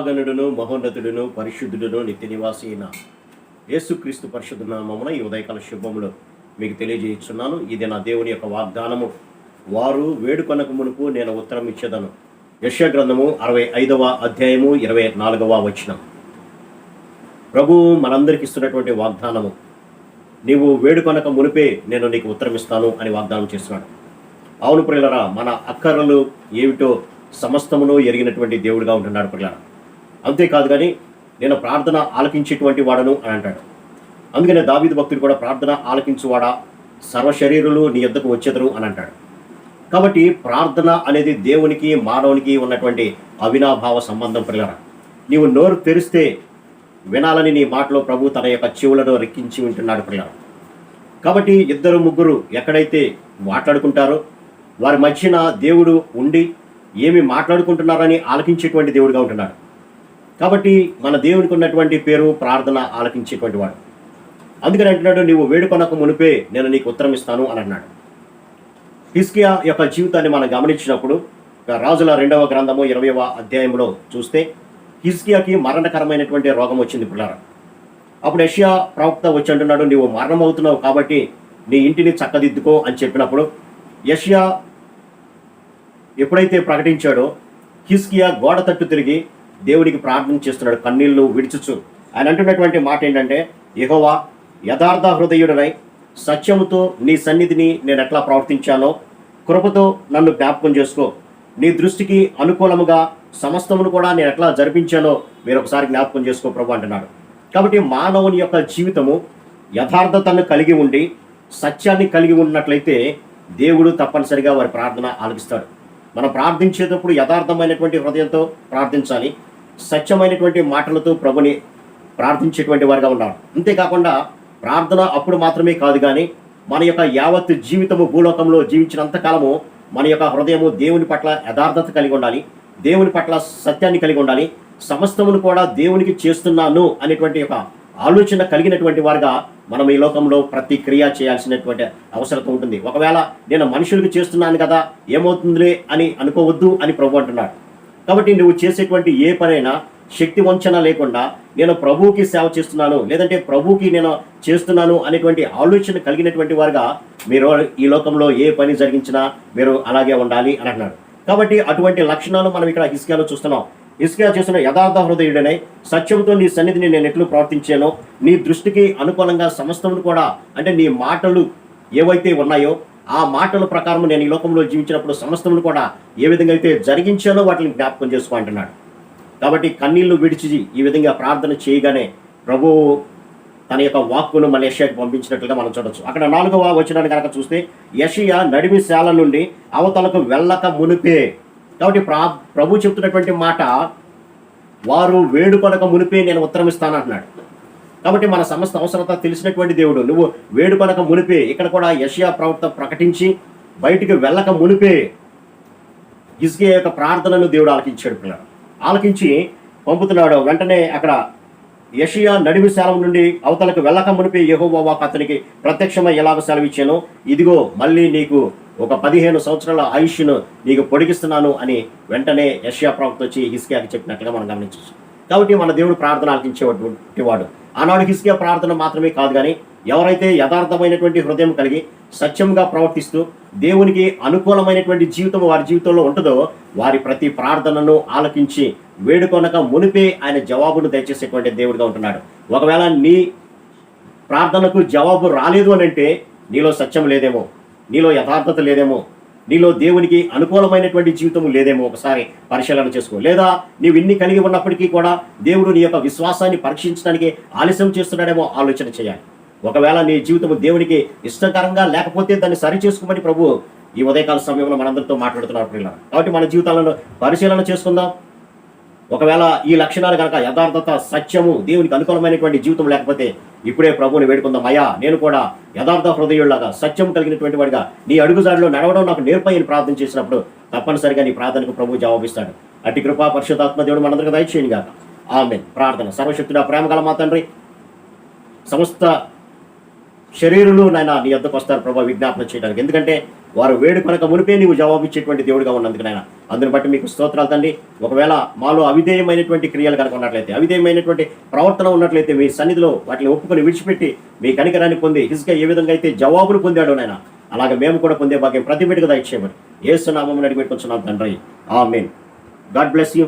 మహాగణుడును మహోన్నతుడును పరిశుద్ధుడును నిత్య నివాసి అయిన యేసుక్రీస్తు పరిశుద్ధ నామమున ఈ ఉదయకాల శుభములు మీకు తెలియజేస్తున్నాను. ఇది నా దేవుని యొక్క వాగ్దానము. వారు వేడుకొనక మునుపు నేను ఉత్తరం ఇచ్చేదను. యెషయా గ్రంథము 65వ అధ్యాయము 24వ వచనం. ప్రభువు మనందరికి ఇస్తున్నటువంటి వాగ్దానము. నీవు వేడుకొనక మునిపే నేను నీకు ఉత్తరం ఇస్తాను అని వాగ్దానం చేస్తున్నాడు. అవును ప్రియులరా, మన అక్కరలు ఏమిటో సమస్తమును ఎరిగినటువంటి దేవుడిగా ఉంటున్నాడు ప్రియులరా. అంతేకాదు కానీ నేను ప్రార్థన ఆలకించేటువంటి వాడను అని అంటాడు. అందుకనే దావీదు భక్తుడు కూడా ప్రార్థన ఆలకించువాడా సర్వశరీరులు నీ యొద్దకు వచ్చెదరు అని అంటాడు. కాబట్టి ప్రార్థన అనేది దేవునికి మానవునికి ఉన్నటువంటి అవినాభావ సంబంధం ప్రియులరా. నీవు నోరు తెరిస్తే వినాలని నీ మాటలో ప్రభు తన యొక్క చెవులను రెక్కించి ఉంటున్నాడు ప్రియులరా. కాబట్టి ఇద్దరు ముగ్గురు ఎక్కడైతే మాట్లాడుకుంటారో వారి మధ్యన దేవుడు ఉండి ఏమి మాట్లాడుకుంటున్నారని ఆలకించేటువంటి దేవుడిగా ఉంటున్నాడు. కాబట్టి మన దేవునికి ఉన్నటువంటి పేరు ప్రార్థన ఆలకించేటువంటి వాడు. అందుకని అంటున్నాడు, నీవు వేడుకొనక మునిపే నేను నీకు ఉత్తరం ఇస్తాను అని అన్నాడు. హిజ్కియా యొక్క జీవితాన్ని మనం గమనించినప్పుడు రాజుల 2వ గ్రంథము 20వ అధ్యాయంలో చూస్తే హిజ్కియాకి మరణకరమైనటువంటి రోగం వచ్చింది పిల్లరా. అప్పుడు యెషయా ప్రవక్త వచ్చి అంటున్నాడు, నీవు మరణమవుతున్నావు కాబట్టి నీ ఇంటిని చక్కదిద్దుకో అని చెప్పినప్పుడు యెషయా ఎప్పుడైతే ప్రకటించాడో హిజ్కియా గోడ తట్టు తిరిగి దేవుడికి ప్రార్థన చేస్తున్నాడు, కన్నీళ్లు విడిచుచు. ఆయన అంటున్నటువంటి మాట ఏంటంటే, యెహోవా యథార్థ హృదయుడనై సత్యముతో నీ సన్నిధిని నేను ఎట్లా ప్రవర్తించానో కృపతో నన్ను జ్ఞాపకం చేసుకో. నీ దృష్టికి అనుకూలముగా సమస్తమును కూడా నేను ఎట్లా జరిపించానో మీరు ఒకసారి జ్ఞాపకం చేసుకో ప్రభు అంటున్నాడు. కాబట్టి మానవుని యొక్క జీవితము యథార్థతను కలిగి ఉండి సత్యాన్ని కలిగి ఉన్నట్లయితే దేవుడు తప్పనిసరిగా వారి ప్రార్థన ఆలకిస్తాడు. మనం ప్రార్థించేటప్పుడు యథార్థమైనటువంటి హృదయంతో ప్రార్థించాలి, సత్యమైనటువంటి మాటలతో ప్రభుని ప్రార్థించేటువంటి వారిగా ఉండాలి. అంతేకాకుండా ప్రార్థన అప్పుడు మాత్రమే కాదు, కానీ మన యొక్క యావత్ జీవితము భూలోకంలో జీవించినంత కాలము మన యొక్క హృదయము దేవుని పట్ల యథార్థత కలిగి ఉండాలి, దేవుని పట్ల సత్యాన్ని కలిగి ఉండాలి, సమస్తమును కూడా దేవునికి చేస్తున్నాను అనేటువంటి ఒక ఆలోచన కలిగినటువంటి వారుగా మనం ఈ లోకంలో ప్రతి క్రియ చేయాల్సినటువంటి అవసరం ఉంటుంది. ఒకవేళ నేను మనుషులకు చేస్తున్నాను కదా ఏమవుతుందిలే అని అనుకోవద్దు అని ప్రభు అంటున్నాడు. కాబట్టి నువ్వు చేసేటువంటి ఏ పనైనా శక్తి వంచన లేకుండా నేను ప్రభువుకి సేవ చేస్తున్నాను, లేదంటే ప్రభువుకి నేను చేస్తున్నాను అనేటువంటి ఆలోచన కలిగినటువంటి వారుగా మీరు ఈ లోకంలో ఏ పని జరిగించినా మీరు అలాగే ఉండాలి అని అంటున్నాడు. కాబట్టి అటువంటి లక్షణాలు మనం ఇక్కడ హిజ్కియాలో చూస్తున్నాం. హిజ్కియా చేసిన యథార్థ హృదయుడనై సత్యంతో నీ సన్నిధిని నేను ఎట్లు ప్రవర్తించానో నీ దృష్టికి అనుకూలంగా సమస్తమును కూడా, అంటే నీ మాటలు ఏవైతే ఉన్నాయో ఆ మాటల ప్రకారం నేను ఈ లోకంలో జీవించినప్పుడు సమస్తమును కూడా ఏ విధంగా అయితే జరిగించానో వాటిని జ్ఞాపకం చేసుకో అంటున్నాడు. కాబట్టి కన్నీళ్లు విడిచి ఈ విధంగా ప్రార్థన చేయగానే ప్రభువు తన యొక్క వాక్కును మన యెషయాకి పంపించినట్లుగా మనం చూడొచ్చు. అక్కడ 4వ వచనాన్ని కనుక చూస్తే యెషయా నడిమి శాల నుండి అవతలకు వెళ్ళక మునిపే. కాబట్టి ప్రభు చెప్తున్నటువంటి మాట, వారు వేడుకొనక మునిపే నేను ఉత్తరం ఇస్తాను అంటున్నాడు. కాబట్టి మన సమస్త అవసరత తెలిసినటువంటి దేవుడు, నువ్వు వేడుకొనక మునిపే. ఇక్కడ కూడా యెషయా ప్రవక్త ప్రకటించి బయటికి వెళ్ళక మునిపే హిజ్కియా యొక్క ప్రార్థనను దేవుడు ఆలకించాడు పిల్లలు. ఆలకించి పంపుతున్నాడు. వెంటనే అక్కడ యెషయా నడిమి సెలవు నుండి అవతలకు వెళ్ళక మునిపే యెహోవా వాక్కు అతనికి ప్రత్యక్షమై ఎలాగ సెలవిచ్చాను, ఇదిగో మళ్ళీ నీకు ఒక 15 సంవత్సరాల ఆయుష్ను నీకు పొడిగిస్తున్నాను అని వెంటనే యెషయా ప్రవక్త వచ్చి హిజ్కియాకి చెప్పినట్లుగా మనం గమనించవచ్చు. కాబట్టి మన దేవుడు ప్రార్థన ఆలకించేటువంటి వాడు. ఆనాడు హిజ్కియా ప్రార్థన మాత్రమే కాదు, కానీ ఎవరైతే యథార్థమైనటువంటి హృదయం కలిగి సత్యంగా ప్రవర్తిస్తూ దేవునికి అనుకూలమైనటువంటి జీవితం వారి జీవితంలో ఉంటుందో వారి ప్రతి ప్రార్థనను ఆలకించి వేడుకొనక మునిపే ఆయన జవాబును దయచేసేటువంటి దేవుడిగా ఉంటున్నాడు. ఒకవేళ నీ ప్రార్థనకు జవాబు రాలేదు అని అంటే నీలో సత్యం లేదేమో, నీలో యథార్థత లేదేమో, నీలో దేవునికి అనుకూలమైనటువంటి జీవితం లేదేమో ఒకసారి పరిశీలన చేసుకో. లేదా నీవు ఇన్ని కలిగి ఉన్నప్పటికీ కూడా దేవుడు నీ యొక్క విశ్వాసాన్ని పరీక్షించడానికి ఆలస్యం చేస్తున్నాడేమో ఆలోచన చేయాలి. ఒకవేళ నీ జీవితం దేవునికి ఇష్టకరంగా లేకపోతే దాన్ని సరి చేసుకోమని ప్రభు ఈ ఉదయకాల సమయంలో మనందరితో మాట్లాడుతున్నారు పిల్లలు. కాబట్టి మన జీవితాలను పరిశీలన చేసుకుందాం. ఒకవేళ ఈ లక్షణాలు కనుక యథార్థత, సత్యము, దేవునికి అనుకూలమైనటువంటి జీవితం లేకపోతే ఇప్పుడే ప్రభువుని వేడుకుందాం. అయ్యా, నేను కూడా యథార్థ హృదయుల్లాగా సత్యం కలిగినటువంటి వాడిగా నీ అడుగుజాడిలో నడవడం నాకు నేర్పని ప్రార్థన చేసినప్పుడు తప్పనిసరిగా నీ ప్రార్థనకు ప్రభు జవాబిస్తాడు. అట్టి కృపా పరిశుద్ధాత్మ దేవుడు మనందరికీ దయచేయను గాక. ఆమేన్. ప్రార్థన. సర్వశక్తుడా, ప్రేమగల మా తండ్రి, సమస్త శరీరులు నాయన నీ యొద్దకు వస్తారు ప్రభు విజ్ఞాపన చేయడానికి. ఎందుకంటే వారు వేడుకొనక మునిపే నీవు జవాబిచ్చేటువంటి దేవుడిగా ఉన్నందుకు నాయన అందుని బట్టి మీకు స్తోత్రాలు తండ్రి. ఒకవేళ మాలో అవిధేయమైనటువంటి క్రియలు కనుక ఉన్నట్లయితే, అవిధేయమైనటువంటి ప్రవర్తన ఉన్నట్లయితే మీ సన్నిధిలో వాటిని ఒప్పుకొని విడిచిపెట్టి మీ కనికరాన్ని పొంది హిజ్కియా ఏ విధంగా అయితే జవాబులు పొందాడో నాయన అలాగే మేము కూడా పొందే భాగ్యం ప్రతి బిడ్డకు దయచేయమని యేసు నామమున అడిగి పెట్టుకుంటున్నాం తండ్రి. ఆమేన్. God bless you.